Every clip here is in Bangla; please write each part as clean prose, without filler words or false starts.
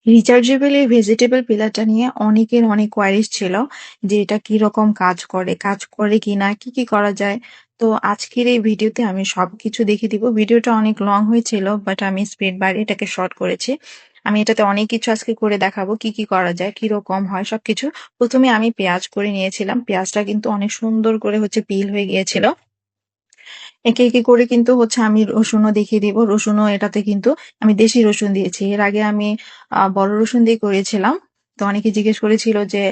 রিচার্জেবল এই ভেজিটেবল পিলারটা নিয়ে অনেকের অনেক কোয়ারিজ ছিল যে এটা কিরকম কাজ করে কিনা, কি কি করা যায়। তো আজকের এই ভিডিওতে আমি সবকিছু দেখিয়ে দিব। ভিডিওটা অনেক লং হয়েছিল, বাট আমি স্পিড বাড়িয়ে এটাকে শর্ট করেছি। আমি এটাতে অনেক কিছু আজকে করে দেখাবো, কি কি করা যায়, কিরকম হয় সবকিছু। প্রথমে আমি পেঁয়াজ করে নিয়েছিলাম, পেঁয়াজটা কিন্তু অনেক সুন্দর করে পিল হয়ে গিয়েছিল। একে একে করে কিন্তু আমি রসুনও দেখিয়ে দিব। রসুনও এটাতে কিন্তু আমি দেশি রসুন দিয়েছি। এর আগে আমি বড় রসুন দিয়ে করেছিলাম। তো অনেকে জিজ্ঞেস করেছিল যে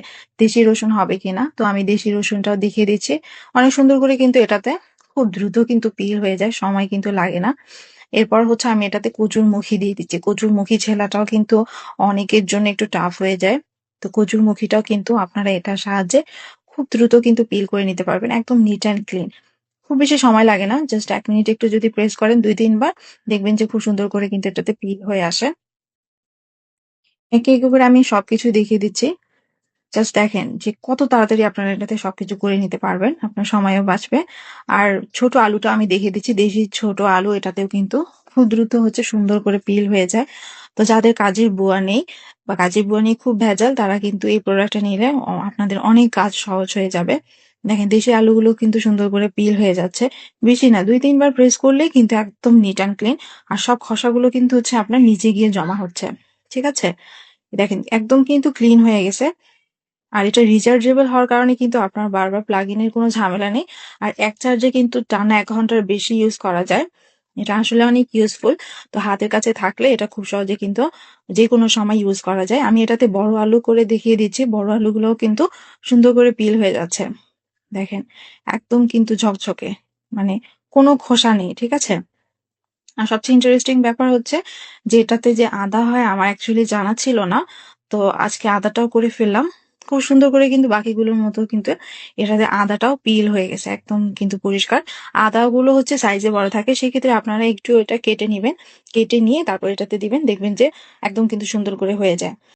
দেশি রসুন হবে কিনা, তো আমি দেশি রসুনটাও দেখিয়ে দিচ্ছি। অনেক সুন্দর করে কিন্তু এটাতে খুব দ্রুত কিন্তু পিল হয়ে যায়, সময় কিন্তু লাগে না। এরপর আমি এটাতে কচুর মুখি দিয়ে দিচ্ছি। কচুর মুখি ছেলাটাও কিন্তু অনেকের জন্য একটু টাফ হয়ে যায়। তো কচুর মুখিটাও কিন্তু আপনারা এটার সাহায্যে খুব দ্রুত কিন্তু পিল করে নিতে পারবেন, একদম নিট অ্যান্ড ক্লিন। খুব বেশি সময় লাগে না, জাস্ট 1 মিনিট একটু যদি প্রেস করেন 2-3 বার, দেখবেন যে খুব সুন্দর করে কিন্তু এটাতে পিল হয়ে আসে। একে একে করে আমি সবকিছু দেখিয়ে দিচ্ছি। জাস্ট দেখেন যে কত তাড়াতাড়ি আপনারা এটাতে সবকিছু করে নিতে পারবেন, আপনার সময়ও বাঁচবে। আর ছোট আলুটা আমি দেখিয়ে দিচ্ছি, দেশি ছোট আলু, এটাতেও কিন্তু খুব দ্রুত সুন্দর করে পিল হয়ে যায়। তো যাদের কাজের বুয়া নেই বা কাজের বুয়া নিয়ে খুব ভেজাল, তারা কিন্তু এই প্রোডাক্টটা নিলে আপনাদের অনেক কাজ সহজ হয়ে যাবে। দেখেন দেশি আলুগুলো কিন্তু সুন্দর করে পিল হয়ে যাচ্ছে। বেশি না, 2-3 বার প্রেস করলেই কিন্তু একদম নিট অ্যান্ড ক্লিন। আর সব খসাগুলো কিন্তু আপনার নিচে গিয়ে জমা হচ্ছে। ঠিক আছে, দেখেন একদম কিন্তু ক্লিন হয়ে গেছে। আর এটা রিচার্জেবল হওয়ার কারণে কিন্তু আপনার বারবার প্লাগ ইনের কোনো ঝামেলা নেই। আর এক চার্জে কিন্তু টানা 1 ঘন্টার বেশি ইউজ করা যায়। এটা আসলে অনেক ইউজফুল। তো হাতের কাছে থাকলে এটা খুব সহজে কিন্তু যে কোনো সময় ইউজ করা যায়। আমি এটাতে বড় আলু করে দেখিয়ে দিচ্ছি, বড় আলুগুলোও কিন্তু সুন্দর করে পিল হয়ে যাচ্ছে। দেখেন একদম কিন্তু ঝকঝকে, মানে কোনো খোসা নেই। ঠিক আছে, আর সবচেয়ে ইন্টারেস্টিং ব্যাপার যে এটাতে যে আদা হয় আমার অ্যাকচুয়ালি জানা ছিল না। তো আজকে আদাটাও করে ফেললাম। খুব সুন্দর করে কিন্তু বাকিগুলোর মতো কিন্তু এটাতে আদাটাও পিল হয়ে গেছে, একদম কিন্তু পরিষ্কার। আদাগুলো সাইজে বড় থাকে, সেক্ষেত্রে আপনারা একটু এটা কেটে নিবেন। কেটে নিয়ে তারপর এটাতে দিবেন, দেখবেন যে একদম কিন্তু সুন্দর করে হয়ে যায়।